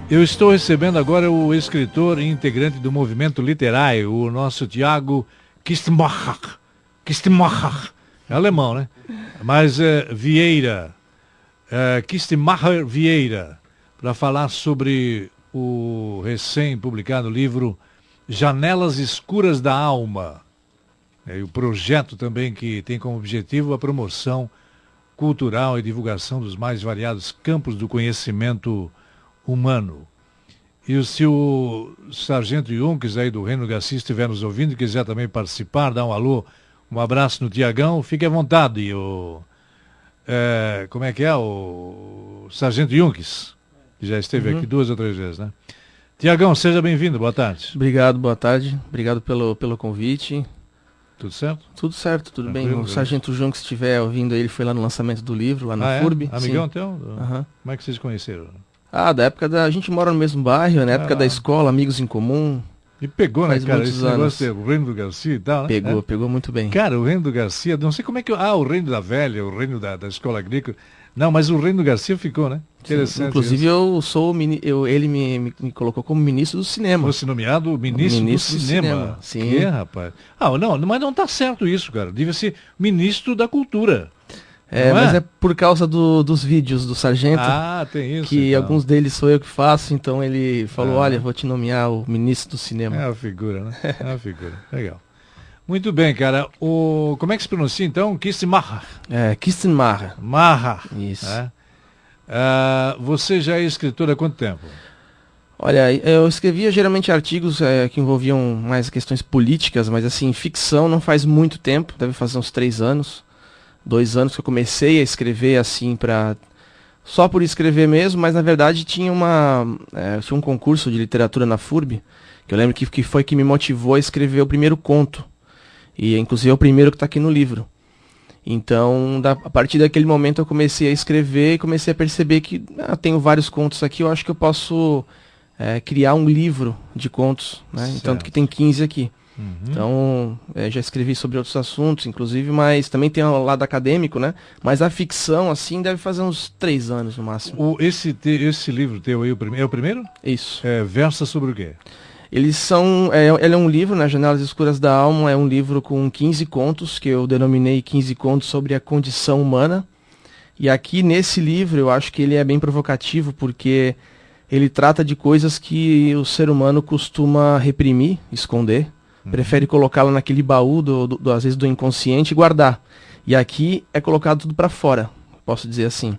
Eu estou recebendo agora o escritor e integrante do movimento literário, o nosso Tiago Kistemacher. Kistemacher. É alemão, né? Mas Vieira. Kistemacher Vieira. Para falar sobre o recém-publicado livro Janelas Escuras da Alma. E o projeto também que tem como objetivo a promoção cultural e divulgação dos mais variados campos do conhecimento humano. E se o Sargento Junques aí do Reino Garcia estiver nos ouvindo e quiser também participar, dar um alô, um abraço no Tiagão, fique à vontade. E como é que é? O Sargento Junques, que já esteve aqui 2 ou 3 vezes, né? Tiagão, seja bem-vindo, boa tarde. Obrigado, boa tarde. Obrigado pelo convite. Tudo certo? Tudo certo, tudo bem. O beleza. Sargento João, que estiver ouvindo aí, ele foi lá no lançamento do livro, lá na FURB. Amigão sim. teu? Uhum. Como é que vocês conheceram? Da época a gente mora no mesmo bairro, na época da escola, amigos em comum. E pegou, né, cara? Esse anos. negócio do Reino do Garcia e tal, né? Pegou muito bem. Cara, o Reino do Garcia, não sei como é que... o Reino da Velha, o Reino da Escola Agrícola. Não, mas o Reino do Garcia ficou, né? Interessante. Inclusive, ele me colocou como ministro do cinema. Fosse nomeado ministro do cinema. Sim. Que, rapaz? Não, mas não tá certo isso, cara. Devia ser ministro da cultura. Mas é por causa dos vídeos do Sargento. Tem isso. Que então. alguns deles sou eu que faço, então ele falou, olha, vou te nomear o ministro do cinema. É uma figura, né? É uma figura. Legal. Muito bem, cara. Como é que se pronuncia, então? Kistemacher. Kistemacher. Macher. Isso. Você já é escritor há quanto tempo? Olha, eu escrevia geralmente artigos que envolviam mais questões políticas, mas assim, ficção não faz muito tempo, deve fazer uns 3 anos. 2 anos que eu comecei a escrever assim só por escrever mesmo, mas na verdade tinha um concurso de literatura na FURB, que eu lembro que foi que me motivou a escrever o primeiro conto. E inclusive é o primeiro que está aqui no livro. Então, a partir daquele momento eu comecei a escrever e comecei a perceber que tenho vários contos aqui, eu acho que eu posso criar um livro de contos, né? Tanto que tem 15 aqui. Uhum. Então, já escrevi sobre outros assuntos, inclusive, mas também tem o lado acadêmico, né? Mas a ficção, assim, deve fazer uns 3 anos no máximo. Esse livro teu aí, é o primeiro? Isso. Versa sobre o quê? Ele é um livro, né, Janelas Escuras da Alma, é um livro com 15 contos, que eu denominei 15 contos sobre a condição humana. E aqui nesse livro eu acho que ele é bem provocativo, porque ele trata de coisas que o ser humano costuma reprimir, esconder. Prefere colocá-la naquele baú, às vezes do inconsciente, e guardar. E aqui é colocado tudo para fora, posso dizer assim.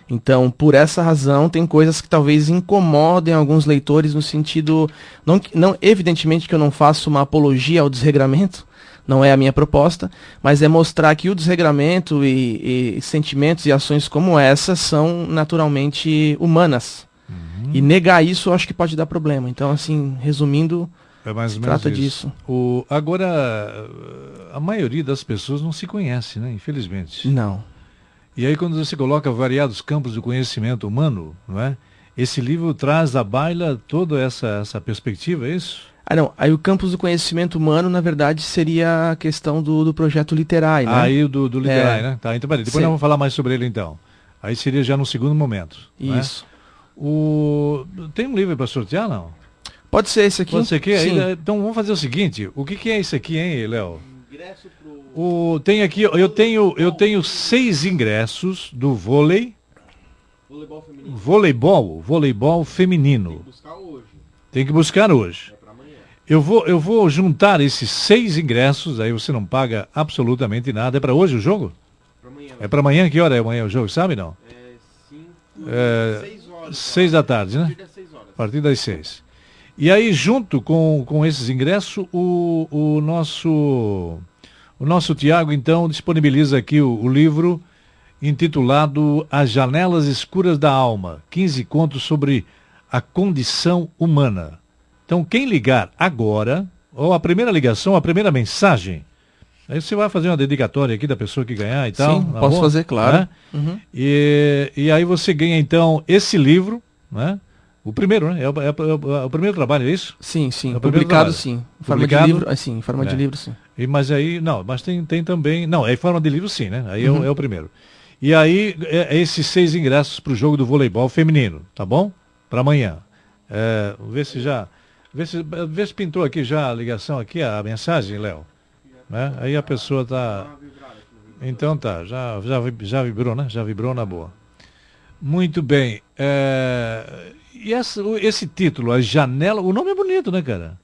Então, por essa razão, tem coisas que talvez incomodem alguns leitores no sentido... Não, evidentemente que eu não faço uma apologia ao desregramento, não é a minha proposta, mas é mostrar que o desregramento e sentimentos e ações como essa são naturalmente humanas. Uhum. E negar isso eu acho que pode dar problema. Então, assim, resumindo... mais ou menos trata isso. disso. Agora, a maioria das pessoas não se conhece, né? Infelizmente. Não. E aí quando você coloca variados campos do conhecimento humano, não é? Esse livro traz à baila toda essa perspectiva, é isso? Não. Aí o campus do conhecimento humano, na verdade, seria a questão do projeto literário, né? Aí do literário, né? Tá, então, depois nós vamos falar mais sobre ele, então. Aí seria já no segundo momento. Isso. Tem um livro para sortear, não? Pode ser esse aqui? Pode ser aqui? Sim. Então vamos fazer o seguinte, o que é isso aqui, hein, Léo? Ingresso tem aqui, eu tenho 6 ingressos do vôlei. Voleibol feminino. Tem que buscar hoje. É pra amanhã. Eu vou juntar esses 6 ingressos, aí você não paga absolutamente nada. É para hoje o jogo? Pra amanhã. É para amanhã? Que hora é amanhã o jogo, sabe não? 6 horas. 6 da tarde, né? A partir das 6. E aí, junto com esses ingressos, o nosso Tiago, então, disponibiliza aqui o livro intitulado As Janelas Escuras da Alma, 15 contos sobre a condição humana. Então, quem ligar agora, ou a primeira ligação, a primeira mensagem, aí você vai fazer uma dedicatória aqui da pessoa que ganhar e tal. Sim, posso fazer, claro. Né? Uhum. E aí você ganha, então, esse livro, né? O primeiro, né? É o primeiro trabalho, é isso? Sim. É publicado, sim. Em forma de livro, sim. Em forma de livro, sim. Mas aí, não, mas tem também... Não, é em forma de livro, sim, né? Aí é o primeiro. E aí, esses 6 ingressos para o jogo do voleibol feminino, tá bom? Para amanhã. Vê se pintou aqui já a ligação aqui, a mensagem, Léo. Né? Aí a pessoa tá. Então tá, já vibrou, né? Já vibrou na boa. Muito bem. E esse título, A Janela, o nome é bonito, né, cara?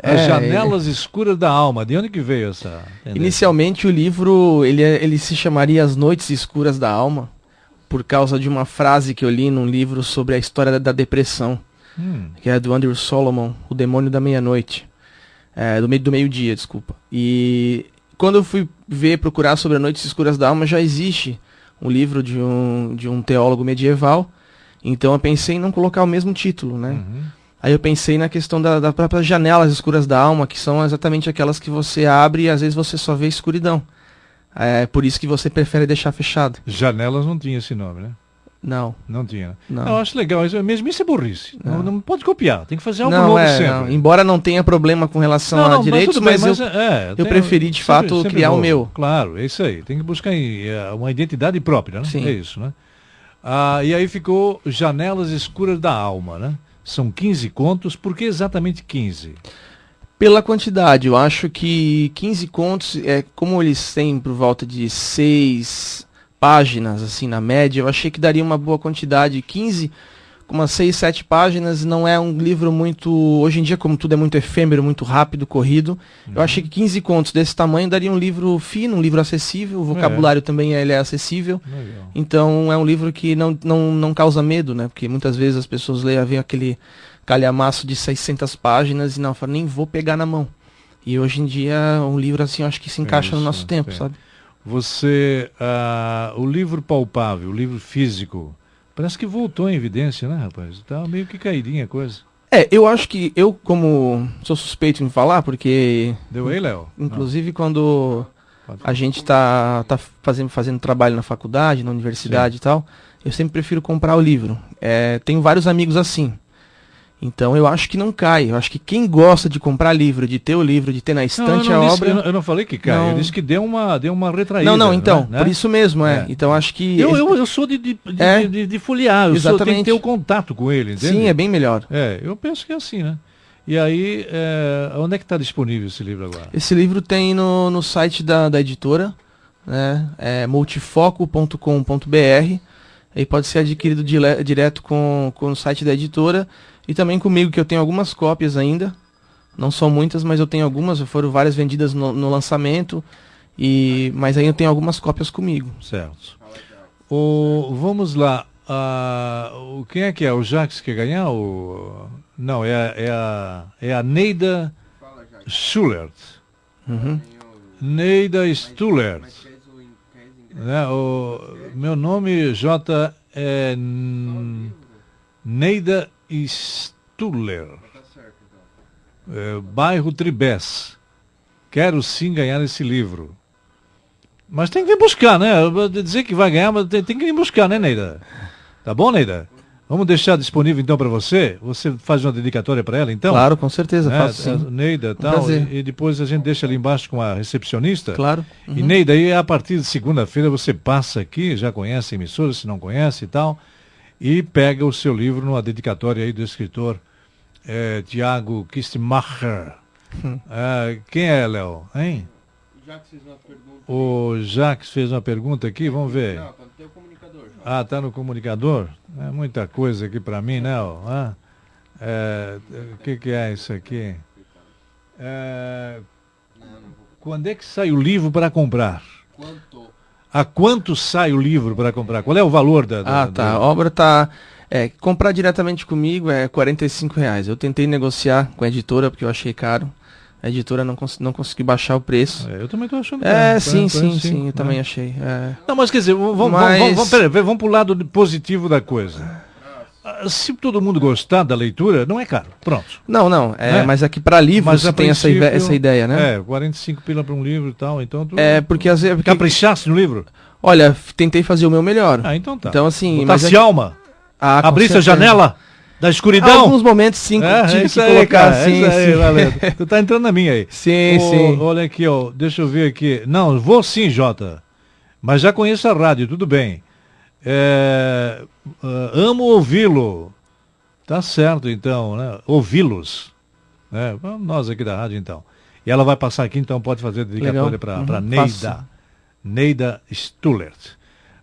As Janelas Escuras da Alma. De onde que veio essa tendência? Inicialmente o livro, ele se chamaria As Noites Escuras da Alma, por causa de uma frase que eu li num livro sobre a história da depressão, que é do Andrew Solomon, O Demônio da Meia-Noite. Do meio-dia, desculpa. E quando eu fui procurar sobre as Noites Escuras da Alma, já existe um livro de um teólogo medieval, então eu pensei em não colocar o mesmo título, né? Aí eu pensei na questão da própria janelas escuras da alma, que são exatamente aquelas que você abre e às vezes você só vê escuridão. É por isso que você prefere deixar fechado. Janelas não tinha esse nome, né? Não. Não tinha, né? Não. Eu acho legal, mesmo isso é burrice. Não pode copiar, tem que fazer algo não, novo sempre. Não. Embora não tenha problema com relação a direitos, mas eu preferi de fato sempre criar novo. O meu. Claro, é isso aí. Tem que buscar uma identidade própria, né? Sim. É isso, né? E aí ficou Janelas Escuras da Alma, né? São 15 contos, por que exatamente 15? Pela quantidade, eu acho que 15 contos, como eles têm por volta de 6 páginas, assim, na média, eu achei que daria uma boa quantidade. 15, com umas 6, 7 páginas, não é um livro muito... Hoje em dia, como tudo é muito efêmero, muito rápido, corrido, eu achei que 15 contos desse tamanho daria um livro fino, um livro acessível, o vocabulário também ele é acessível. Legal. Então é um livro que não causa medo, né? Porque muitas vezes as pessoas veem aquele calhamaço de 600 páginas e não, falam, nem vou pegar na mão. E hoje em dia um livro assim, eu acho que se encaixa no nosso tempo, sabe? O livro palpável, o livro físico, parece que voltou em evidência, né, rapaz? Tá meio que caidinha a coisa. Eu acho que eu, como sou suspeito em falar, porque... Deu aí, Léo? Inclusive quando a gente tá fazendo trabalho na faculdade, na universidade e tal, eu sempre prefiro comprar o livro. Tenho vários amigos assim. Então eu acho que não cai. Eu acho que quem gosta de comprar livro, de ter o livro, de ter na estante a obra... Eu não falei que cai, eu disse que deu uma retraída. Não, então, né? Por isso mesmo, Então acho que... Eu sou de folhear, eu tenho que ter o contato com ele, entende? Sim, é bem melhor. Eu penso que é assim, né? E aí, onde é que está disponível esse livro agora? Esse livro tem no site da editora, né? Multifoco.com.br. Aí pode ser adquirido direto com o site da editora. E também comigo, que eu tenho algumas cópias ainda. Não são muitas, mas eu tenho algumas. Foram várias vendidas no lançamento. Mas aí eu tenho algumas cópias comigo. Certo. Vamos lá. Quem é que é? O Jacques que quer ganhar? Não, é a Neida Schulert. Neida Schulert. Né? Meu nome, J, é Neida Stuller, bairro Tribés. Quero sim ganhar esse livro. Mas tem que vir buscar, né? Dizer que vai ganhar, mas tem que vir buscar, né, Neida? Tá bom, Neida? Vamos deixar disponível então para você? Você faz uma dedicatória para ela, então? Claro, com certeza, faço sim. Neida, tal, e depois a gente deixa ali embaixo com a recepcionista. Claro. E Neida, aí a partir de segunda-feira você passa aqui, já conhece a emissora, se não conhece e tal, e pega o seu livro numa dedicatória aí do escritor Tiago Kistemacher. Quem é, Léo? Hein? O Jacques fez uma pergunta aqui, vamos ver. Não, tá no teu comunicador. Tá no comunicador? É muita coisa aqui para mim, né? O que é isso aqui? Quando é que sai o livro para comprar? A quanto sai o livro para comprar? Qual é o valor da... A obra tá... comprar diretamente comigo é R$45. Eu tentei negociar com a editora porque eu achei caro. A editora não conseguiu baixar o preço. Eu também estou achando caro. Sim, eu também achei. Não, mas quer dizer, vamos para o lado positivo da coisa. Se todo mundo gostar da leitura, não é caro. Pronto. Não. Mas aqui para livros tem essa ideia, né? 45 pila para um livro e tal. Então tu porque às vezes... caprichasse no livro? Olha, tentei fazer o meu melhor. Então tá. Então assim... Botasse alma. Abrisse a janela da escuridão. Alguns momentos sim, tive que colocar assim. Tu tá entrando na minha aí. Sim. Olha aqui, deixa eu ver aqui. Não, vou sim, Jota. Mas já conheço a rádio, tudo bem. Amo ouvi-lo. Tá certo, então, né? Ouvi-los. Né? Vamos nós aqui da rádio, então. E ela vai passar aqui, então pode fazer a dedicatória para Neida. Faço. Neida Stullert.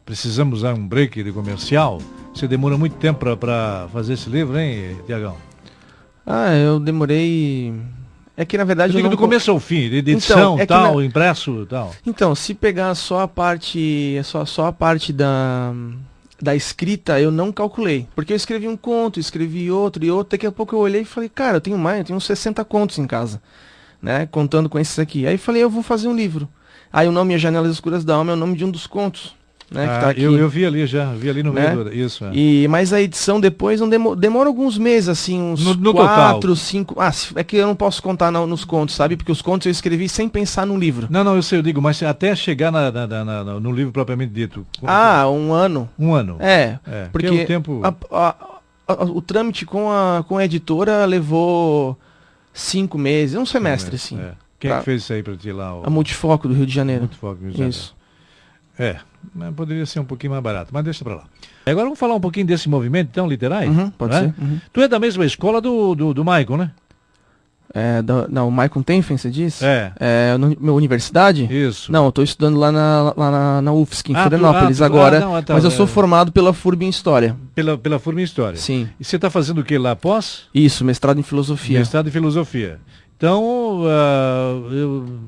Precisamos dar um break de comercial. Você demora muito tempo para fazer esse livro, hein, Tiagão? Eu demorei... É que na verdade... Eu digo do começo ao fim, de edição, então, tal, impresso tal. Então, se pegar só a parte, só a parte da escrita, eu não calculei. Porque eu escrevi um conto, escrevi outro e outro. Daqui a pouco eu olhei e falei, cara, eu tenho uns 60 contos em casa, né? Contando com esses aqui. Aí falei, eu vou fazer um livro. Aí o nome é Janelas Escuras da Alma, é o nome de um dos contos. Né, que tá aqui. Eu vi ali já, vi ali no meio do... Isso, Mas a edição depois não demora alguns meses, assim, uns no 4, total. 5... é que eu não posso contar nos contos, sabe? Porque os contos eu escrevi sem pensar no livro. Não, eu sei, eu digo, mas até chegar no livro propriamente dito. Um ano. Um ano. Porque o tempo... o trâmite com a editora levou 5 meses, um semestre, assim. Quem que fez isso aí pra ti lá? A Multifoco do Rio de Janeiro. Multifoco do Rio de Janeiro. Isso. Mas poderia ser um pouquinho mais barato, mas deixa pra lá. Agora vamos falar um pouquinho desse movimento, então, literário? Pode ser. Tu é da mesma escola do Maicon, né? O Maicon Tenfen, você diz? Minha universidade? Isso. Não, eu tô estudando lá na UFSC, em Florianópolis agora, mas eu sou formado pela FURB em História. Pela FURB em História? Sim. E você tá fazendo o que lá, pós? Isso, mestrado em Filosofia. Mestrado em Filosofia. Então, eu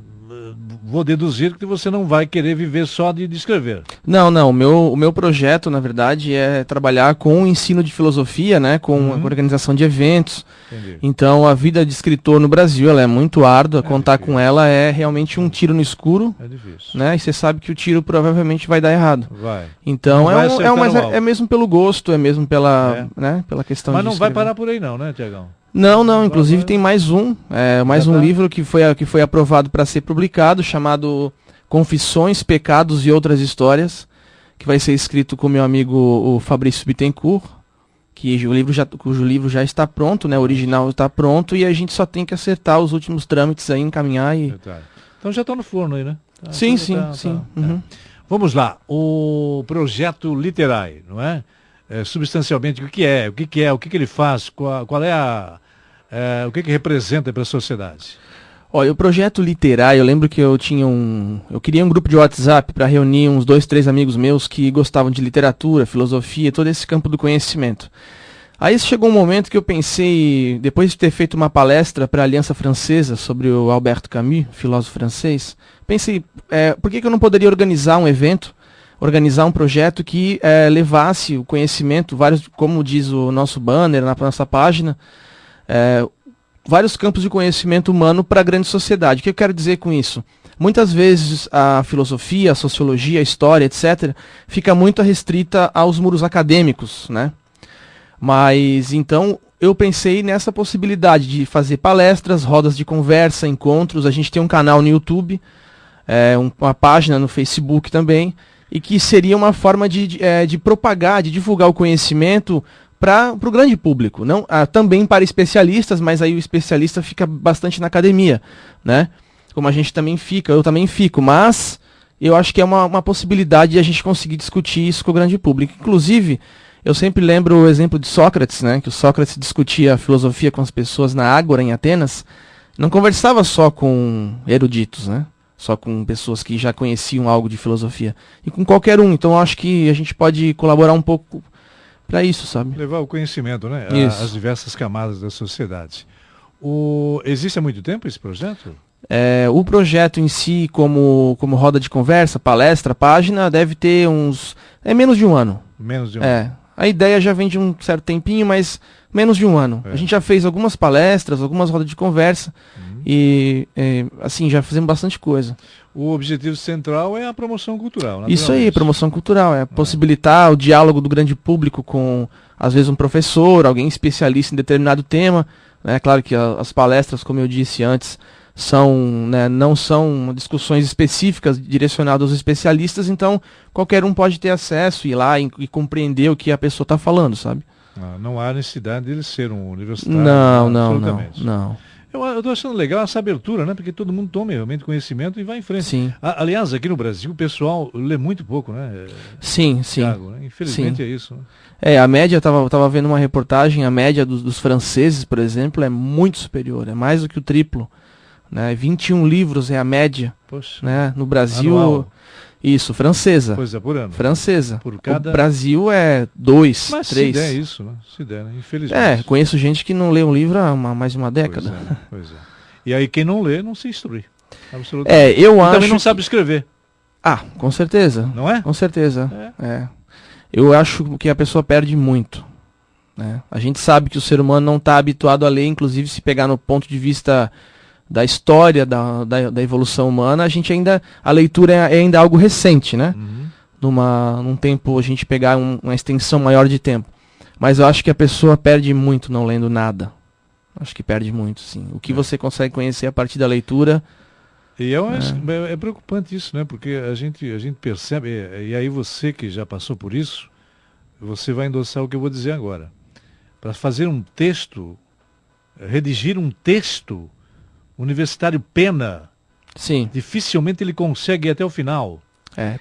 vou deduzir que você não vai querer viver só de escrever. Não, o meu projeto, na verdade, é trabalhar com o ensino de filosofia, né, com a organização de eventos. Entendi. Então, a vida de escritor no Brasil, ela é muito árdua, contar com ela é realmente um tiro no escuro. É difícil. Né, e você sabe que o tiro provavelmente vai dar errado. Vai. Então, é mesmo pelo gosto, é mesmo pela questão de Mas não escrever. vai parar por aí não, né, Tiagão? Não, inclusive tem mais um livro que foi aprovado para ser publicado, chamado Confissões, Pecados e Outras Histórias, que vai ser escrito com meu amigo o Fabrício Bittencourt, cujo livro já está pronto, né? O original está pronto e a gente só tem que acertar os últimos trâmites aí, encaminhar e... Então já está no forno aí, né? Sim. Vamos lá, o projeto literário, não é? Substancialmente, o que é, o que ele faz, qual é o que representa para a sociedade? Olha, o projeto literário, eu lembro que eu queria um grupo de WhatsApp para reunir uns 2, 3 amigos meus que gostavam de literatura, filosofia, todo esse campo do conhecimento. Aí chegou um momento que eu pensei, depois de ter feito uma palestra para a Aliança Francesa sobre o Albert Camus, filósofo francês, pensei, por que eu não poderia organizar um evento, organizar um projeto que levasse o conhecimento, como diz o nosso banner na nossa página, vários campos de conhecimento humano para a grande sociedade. O que eu quero dizer com isso? Muitas vezes a filosofia, a sociologia, a história, etc., fica muito restrita aos muros acadêmicos, né? Mas, então, eu pensei nessa possibilidade de fazer palestras, rodas de conversa, encontros. A gente tem um canal no YouTube, uma página no Facebook também, e que seria uma forma de propagar, de divulgar o conhecimento para o grande público, não também para especialistas, mas aí o especialista fica bastante na academia, né? Como a gente também fica, eu também fico, mas eu acho que é uma possibilidade de a gente conseguir discutir isso com o grande público. Inclusive, eu sempre lembro o exemplo de Sócrates, né? Que o Sócrates discutia a filosofia com as pessoas na Ágora, em Atenas, não conversava só com eruditos, né? Só com pessoas que já conheciam algo de filosofia, e com qualquer um. Então eu acho que a gente pode colaborar um pouco para isso, sabe? Levar o conhecimento, né? Às diversas camadas da sociedade. Existe há muito tempo esse projeto? O projeto em si, como roda de conversa, palestra, página, deve ter menos de um ano. Menos de um ano. A ideia já vem de um certo tempinho, mas menos de um ano. A gente já fez algumas palestras, algumas rodas de conversa, e assim, já fizemos bastante coisa. O objetivo central é a promoção cultural. Isso aí, promoção cultural, possibilitar o diálogo do grande público com, às vezes, um professor, alguém especialista em determinado tema. É claro que as palestras, como eu disse antes, não são discussões específicas direcionadas aos especialistas, então qualquer um pode ter acesso, ir lá e compreender o que a pessoa está falando, sabe? Não há necessidade de ele ser um universitário. Não. Eu estou achando legal essa abertura, né? Porque todo mundo toma realmente conhecimento e vai em frente. Sim. Aliás, aqui no Brasil o pessoal lê muito pouco, né? Sim, Thiago, né? Infelizmente sim. é isso. Né? A média, tava vendo uma reportagem, a média dos franceses, por exemplo, é muito superior, é mais do que o triplo. Né? 21 livros é a média. Poxa. Né? No Brasil, Anual. Isso, francesa. Pois é, por ano. Francesa. Por cada... O Brasil é 2, 3. Mas se der isso, né? Se der, né? Infelizmente. Conheço gente que não lê um livro há mais de uma década. Pois é. E aí quem não lê, não se instrui. Absolutamente. Eu e acho também não sabe escrever. Com certeza. Não é? Com certeza. Eu acho que a pessoa perde muito. Né? A gente sabe que o ser humano não está habituado a ler, inclusive se pegar no ponto de vista da história da evolução humana, a leitura é ainda algo recente, né? Num tempo, a gente pegar uma extensão maior de tempo. Mas eu acho que a pessoa perde muito não lendo nada. Acho que perde muito, sim. O que você consegue conhecer a partir da leitura... E é preocupante isso, né? Porque a gente percebe, e aí você que já passou por isso, você vai endossar o que eu vou dizer agora. Para fazer um texto, redigir um texto, o universitário pena. Sim. Dificilmente ele consegue ir até o final.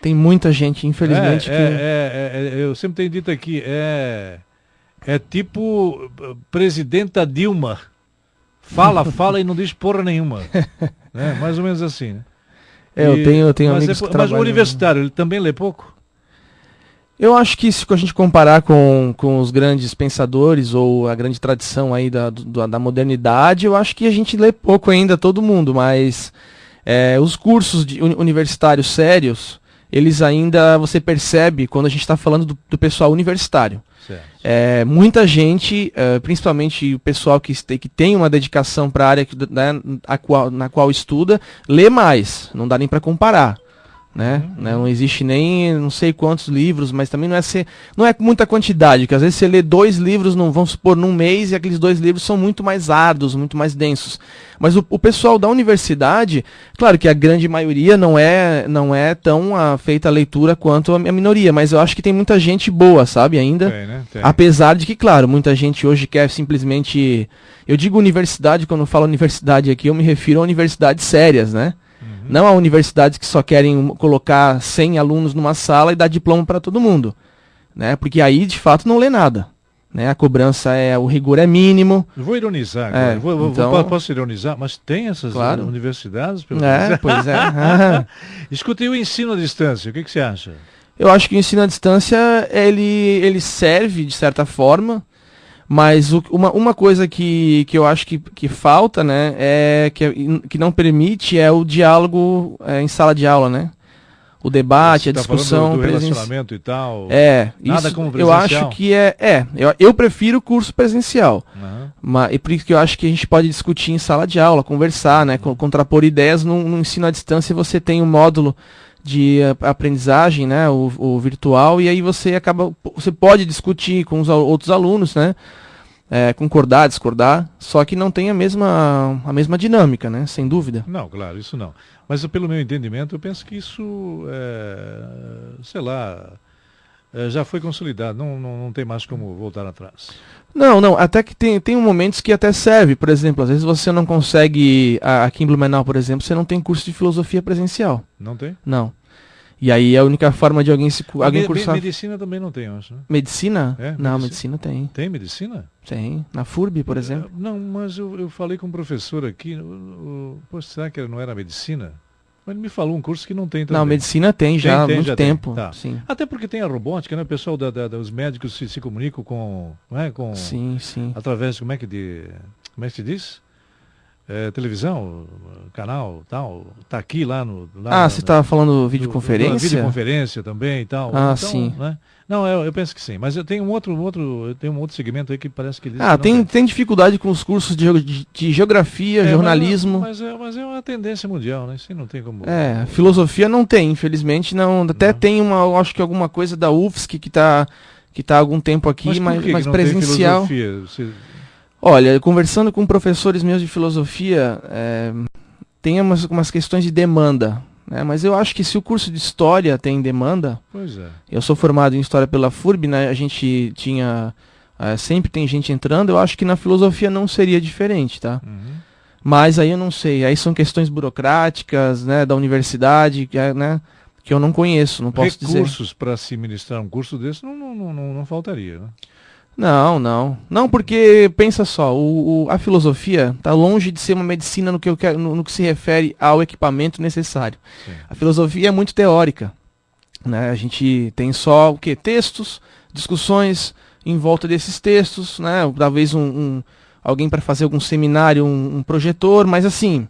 Tem muita gente, infelizmente, eu sempre tenho dito aqui, é tipo presidenta Dilma. Fala e não diz porra nenhuma. Né? Mais ou menos assim, né? Eu tenho amigos que trabalham... Mas o universitário, ele também lê pouco? Eu acho que se a gente comparar com os grandes pensadores ou a grande tradição aí da modernidade, eu acho que a gente lê pouco ainda, todo mundo, mas os cursos universitários sérios, eles ainda, você percebe quando a gente está falando do pessoal universitário. Muita gente, principalmente o pessoal que tem uma dedicação para a área na qual estuda, lê mais, não dá nem para comparar. Né? Não existe nem não sei quantos livros, mas também não é muita quantidade, que às vezes você lê 2 livros, vamos supor, num mês, e aqueles 2 livros são muito mais árduos, muito mais densos. Mas o pessoal da universidade, claro que a grande maioria não é tão feita a leitura quanto a minoria, mas eu acho que tem muita gente boa, sabe, ainda. Né? Apesar de que, claro, muita gente hoje quer simplesmente... Eu digo universidade, quando eu falo universidade aqui, eu me refiro a universidades sérias, né? Não a universidades que só querem colocar 100 alunos numa sala e dar diploma para todo mundo. Né? Porque aí, de fato, não lê nada. Né? A cobrança, o rigor é mínimo. Eu vou ironizar agora. Então... Posso ironizar? Mas tem essas universidades? Pois é. Escutei o ensino à distância. O que você acha? Eu acho que o ensino à distância, ele serve, de certa forma. Mas uma coisa que eu acho que falta, né, que não permite o diálogo em sala de aula, né? O debate, a discussão. Do relacionamento e tal. Nada isso como presencial. Eu acho que eu prefiro o curso presencial. E por isso que eu acho que a gente pode discutir em sala de aula, conversar, né, contrapor ideias. No ensino à distância você tem um módulo de aprendizagem, né, o virtual, e aí você pode discutir com os outros alunos, né, concordar, discordar, só que não tem a mesma dinâmica, né, sem dúvida. Não, claro, isso não. Mas pelo meu entendimento, eu penso que isso, já foi consolidado, não tem mais como voltar atrás. Não, até que tem momentos que até serve, por exemplo, às vezes você não consegue, aqui em Blumenau, por exemplo, você não tem curso de filosofia presencial. Não tem? Não. E aí a única forma de alguém cursar... Medicina também não tem, eu acho, né? Medicina? Não, medicina tem. Tem medicina? Tem. Na FURB, por exemplo. Não, mas eu falei com um professor aqui, poxa, será que não era medicina? Mas ele me falou um curso que não tem também. Não, medicina tem já há muito tempo. Tá. Sim. Até porque tem a robótica, né? O pessoal os médicos se comunicam com... Não é? Sim. Através, como é que se diz? Televisão, canal, tal, tá aqui lá no... você estava falando videoconferência? Videoconferência também e tal. Então, sim. Né? Não, eu penso que sim, mas eu tenho um outro segmento aí que parece que... Tem dificuldade com os cursos de geografia, jornalismo... Mas é uma tendência mundial, né? Isso não tem como... Filosofia não tem, infelizmente não. Até tem acho que alguma coisa da UFSC que tá há algum tempo aqui, mas presencial... Tem filosofia? Olha, conversando com professores meus de filosofia, tem umas questões de demanda, né? Mas eu acho que se o curso de História tem demanda... Pois é. Eu sou formado em História pela FURB, né? A gente tinha... sempre tem gente entrando, eu acho que na filosofia não seria diferente, tá? Mas aí eu não sei, aí são questões burocráticas, né, da universidade, né, que eu não conheço, não posso dizer. Recursos para se ministrar um curso desse não faltaria, né? Não, porque pensa só, a filosofia está longe de ser uma medicina no que se refere ao equipamento necessário. Sim. A filosofia é muito teórica, né? A gente tem só o quê? Textos, discussões em volta desses textos, né? Talvez alguém para fazer algum seminário, um projetor, mas assim,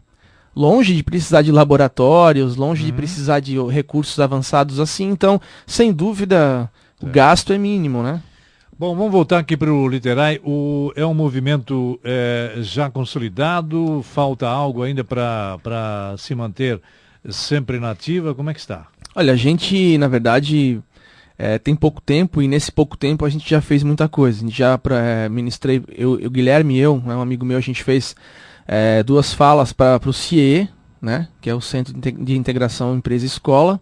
longe de precisar de laboratórios, longe de precisar de recursos avançados assim, então, sem dúvida, o gasto é mínimo, né? Bom, vamos voltar aqui para o Literai. É um movimento já consolidado? Falta algo ainda para se manter sempre na ativa? Como é que está? Olha, a gente, na verdade, tem pouco tempo e nesse pouco tempo a gente já fez muita coisa. A gente já ministrei, o Guilherme e eu, né, um amigo meu, a gente fez 2 falas para o CIE, né, que é o Centro de Integração Empresa e Escola.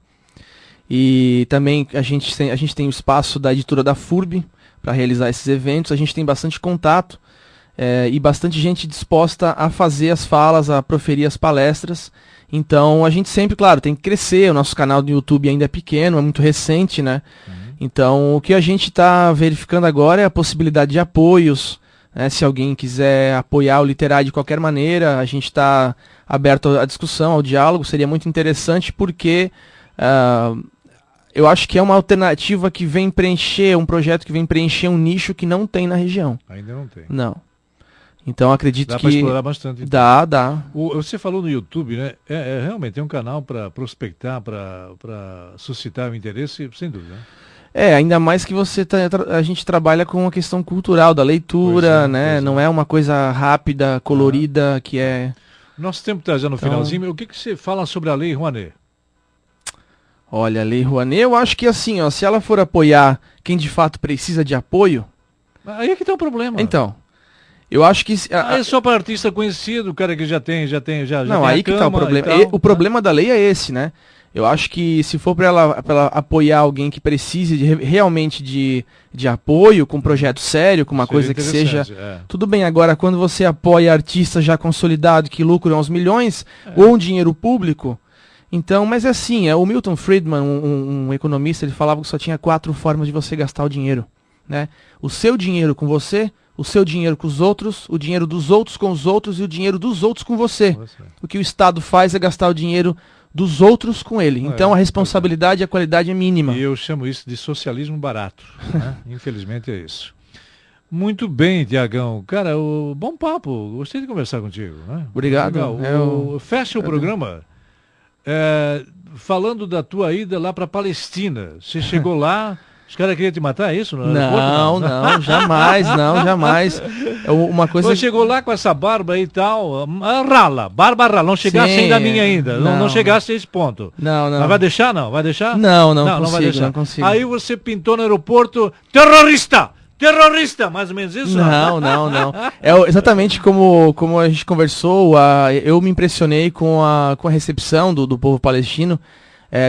E também a gente tem o espaço da editora da FURB, para realizar esses eventos. A gente tem bastante contato e bastante gente disposta a fazer as falas, a proferir as palestras. Então a gente sempre, claro, tem que crescer. O nosso canal do YouTube ainda é pequeno, é muito recente, né? Então o que a gente está verificando agora é a possibilidade de apoios. Né? Se alguém quiser apoiar o Literai de qualquer maneira, a gente está aberto à discussão, ao diálogo. Seria muito interessante porque eu acho que é uma alternativa que vem preencher, um projeto que vem preencher um nicho que não tem na região. Ainda não tem. Não. Então acredito dá que... Dá para explorar bastante. Então. Dá. Você falou no YouTube, né? Realmente é um canal para prospectar, para suscitar o interesse, sem dúvida. Né? Ainda mais que a gente trabalha com a questão cultural, da leitura, né? Não é uma coisa rápida, colorida, que é... Nosso tempo está já no finalzinho. O que você fala sobre a Lei Rouanet? Olha, a Lei Rouanet, eu acho que assim, ó, se ela for apoiar quem de fato precisa de apoio... Aí é que tá o problema. Então, eu acho que... é só para artista conhecido, o cara que já tem não, aí que tá o problema. O problema da lei é esse, né? Eu acho que se for para ela apoiar alguém que precise realmente de apoio, com um projeto sério, com uma coisa que seja... Tudo bem, agora, quando você apoia artistas já consolidados, que lucram aos milhões, ou um dinheiro público... Então, mas é assim, o Milton Friedman, um economista, ele falava que só tinha 4 formas de você gastar o dinheiro, né? O seu dinheiro com você, o seu dinheiro com os outros, o dinheiro dos outros com os outros e o dinheiro dos outros com você. O que o Estado faz é gastar o dinheiro dos outros com ele. Então a responsabilidade e a qualidade é mínima. E eu chamo isso de socialismo barato, né? Infelizmente é isso. Muito bem, Tiagão. Cara, bom papo, gostei de conversar contigo. Né? Obrigado. Fecha o programa. Falando da tua ida lá para Palestina, você chegou lá, os caras queriam te matar, é isso? Não, jamais. Uma coisa... Você chegou lá com essa barba e tal, barba rala, não chegasse ainda a minha ainda, não chegasse a esse ponto. Não. Mas vai deixar, não? Vai deixar? Não Vai deixar. Não consigo. Aí você pintou no aeroporto, terrorista, mais ou menos isso? Não. Exatamente como a gente conversou, eu me impressionei com a recepção do povo palestino.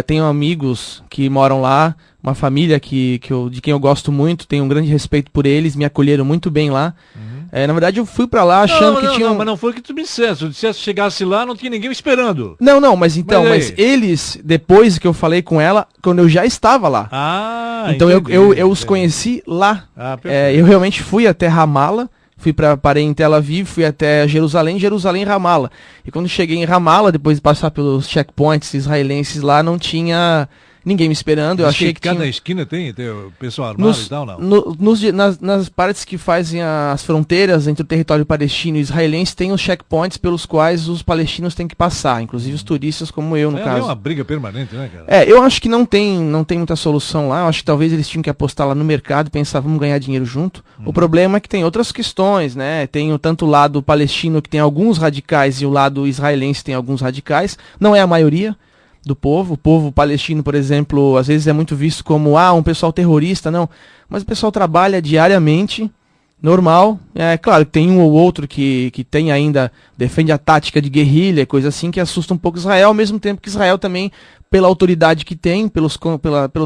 Tenho amigos que moram lá, uma família de quem eu gosto muito, tenho um grande respeito por eles, me acolheram muito bem lá. Na verdade, eu fui pra lá achando que tinha... Mas não foi o que tu me disseste. Se chegasse lá, não tinha ninguém esperando. Mas eles, depois que eu falei com ela, quando eu já estava lá. Então eu os conheci lá. Eu realmente fui até Ramallah, parei em Tel Aviv, fui até Jerusalém e Ramallah. E quando cheguei em Ramallah, depois de passar pelos checkpoints israelenses lá, não tinha... ninguém me esperando, eu achei que cada esquina tem o pessoal armado e tal, não? Nas partes que fazem as fronteiras entre o território palestino e israelense, tem os checkpoints pelos quais os palestinos têm que passar, inclusive os turistas como eu, no caso. É uma briga permanente, né, cara? Eu acho que não tem muita solução lá, eu acho que talvez eles tinham que apostar lá no mercado e pensar, vamos ganhar dinheiro junto. O problema é que tem outras questões, né? Tem tanto o lado palestino que tem alguns radicais e o lado israelense tem alguns radicais, não é a maioria do povo. O povo palestino, por exemplo, às vezes é muito visto como um pessoal terrorista, não. Mas o pessoal trabalha diariamente, normal. É claro que tem um ou outro que tem ainda, defende a tática de guerrilha, coisa assim, que assusta um pouco Israel, ao mesmo tempo que Israel também, pela autoridade que tem, pelos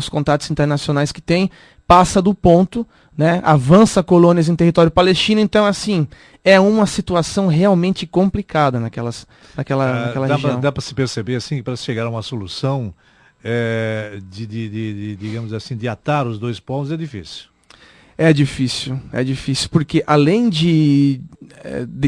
contatos internacionais que tem, passa do ponto né? Avança colônias em território palestino, então assim, é uma situação realmente complicada naquela região. Dá para se perceber assim, para chegar a uma solução digamos assim, de atar os dois povos é difícil. É difícil, porque além de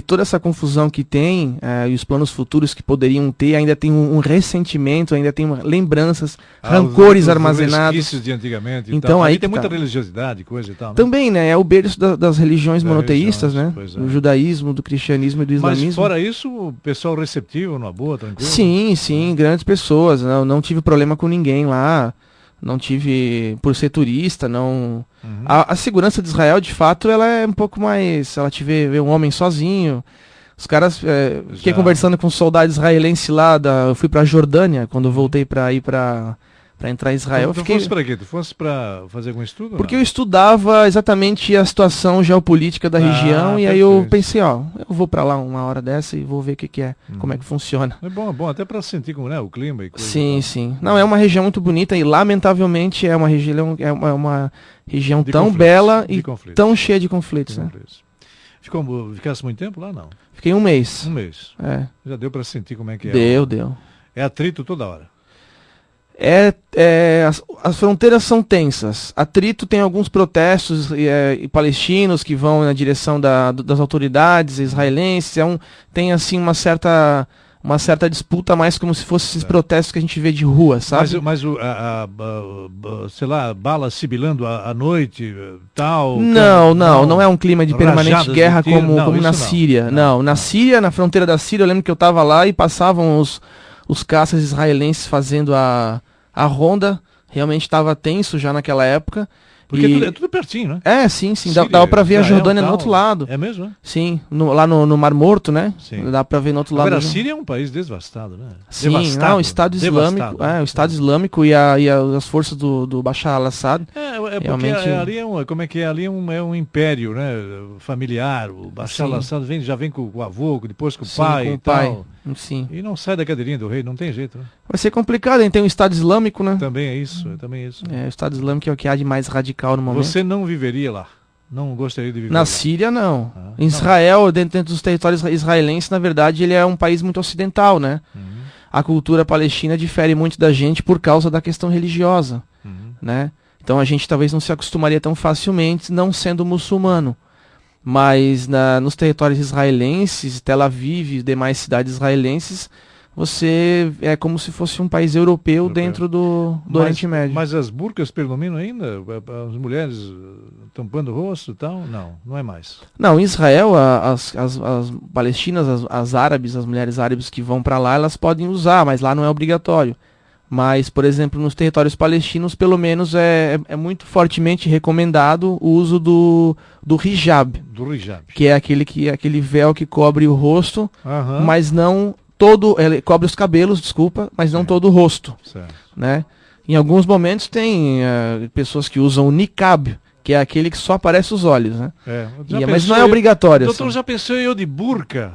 toda essa confusão que tem e os planos futuros que poderiam ter, ainda tem um ressentimento, ainda tem lembranças, rancores armazenados. Resquícios de antigamente. Então aí tem muita religiosidade, coisa e tal. Né? Também, né? É o berço das religiões monoteístas, né? Do judaísmo, do cristianismo e do islamismo. Mas fora isso, o pessoal receptivo, numa boa, tranquilo? Sim, grandes pessoas. Não tive problema com ninguém lá. Não tive, por ser turista, não... Uhum. A segurança de Israel, de fato, ela é um pouco mais... Ela te vê um homem sozinho. Os caras... fiquei conversando com um soldado israelense lá, eu fui pra Jordânia, quando eu voltei pra entrar em Israel. Tu fosse pra quê? Tu fosse pra fazer algum estudo? Porque eu estudava exatamente a situação geopolítica da região, e aí eu pensei, eu vou pra lá uma hora dessa e vou ver o que é, como é que funciona. É bom, até pra sentir como o clima e coisa. Sim. Não, é uma região muito bonita e lamentavelmente é uma região tão bela e tão cheia de conflitos. Né? Ficasse muito tempo lá, não? Fiquei um mês. Um mês. Já deu pra sentir como é que é? Deu. É atrito toda hora. As fronteiras são tensas. Atrito, tem alguns protestos palestinos que vão na direção das autoridades israelenses. Tem assim uma certa disputa, mais como se fosse esses protestos que a gente vê de rua, sabe? Mas sei lá, bala sibilando à noite, tal... Não é um clima de permanente guerra como na Síria. Não, na Síria, na fronteira da Síria, eu lembro que eu estava lá e passavam os caças israelenses fazendo a ronda. Realmente estava tenso já naquela época. Porque é tudo pertinho, né? Sim. Dava pra ver a Jordânia do outro lado. É mesmo, né? Sim, lá no Mar Morto, né? Sim. Dá pra ver no outro lado. Agora, a Síria é um país devastado, né? Sim, o Estado Islâmico, o Estado Islâmico e as forças do Bashar al-Assad. Porque ali ali é um império, né? Familiar. O Bashar al-Assad já vem com o avô, depois com o pai e tal. Sim. E não sai da cadeirinha do rei, não tem jeito, né? Vai ser complicado, hein? Tem o Estado Islâmico, né? Também é isso. O Estado Islâmico é o que há de mais radical no momento. Você não viveria lá? Não gostaria de viver na lá? Síria, não. Em Israel, dentro dos territórios israelenses, na verdade, ele é um país muito ocidental, né? A cultura palestina difere muito da gente por causa da questão religiosa, né? Então a gente talvez não se acostumaria tão facilmente não sendo muçulmano. Mas nos territórios israelenses, Tel Aviv e demais cidades israelenses, você é como se fosse um país europeu dentro do Oriente Médio. Mas as burcas predominam ainda? As mulheres tampando o rosto e tal? Não é mais. Não, em Israel, as palestinas, as árabes, as mulheres árabes que vão para lá, elas podem usar, mas lá não é obrigatório. Mas, por exemplo, nos territórios palestinos, pelo menos é muito fortemente recomendado o uso do hijab. Do hijab. Que é aquele véu que cobre o rosto, mas não todo... Ele cobre os cabelos, desculpa, mas não todo o rosto. Certo. Né? Em alguns momentos tem pessoas que usam o niqab, que é aquele que só aparece os olhos. Né? Mas não é obrigatório. Doutor, já pensou eu de burca?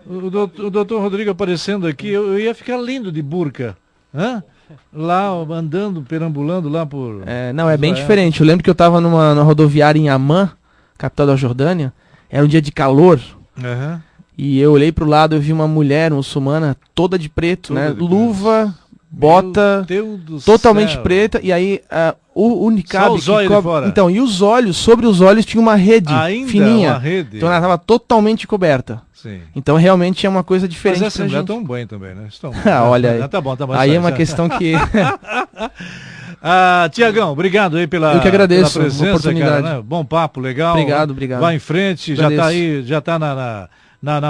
O doutor Rodrigo aparecendo aqui, eu ia ficar lindo de burca. Lá andando, perambulando lá por... Não, é bem diferente. Eu lembro que eu estava numa rodoviária em Amman, capital da Jordânia. Era um dia de calor. E eu olhei para o lado, eu vi uma mulher muçulmana toda de preto, né? Luva, bota, totalmente preta. E aí o niqab... Só os olhos de fora. Então, e os olhos, sobre os olhos tinha uma rede fininha. Uma rede. Então ela estava totalmente coberta. Sim. Então realmente é uma coisa diferente. Mas essa mulher tão bem também, né? Olha, tá bom. Aí é uma questão que... Tiagão, obrigado aí pela presença, a oportunidade. Cara, né? Bom papo, legal. Obrigado. Vai em frente, já tá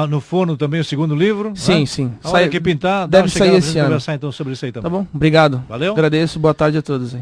no forno também o segundo livro. Sim, né? sim. A hora que pintar, deve sair esse ano. Conversar então sobre isso aí também. Tá bom, obrigado. Valeu. Agradeço, boa tarde a todos aí.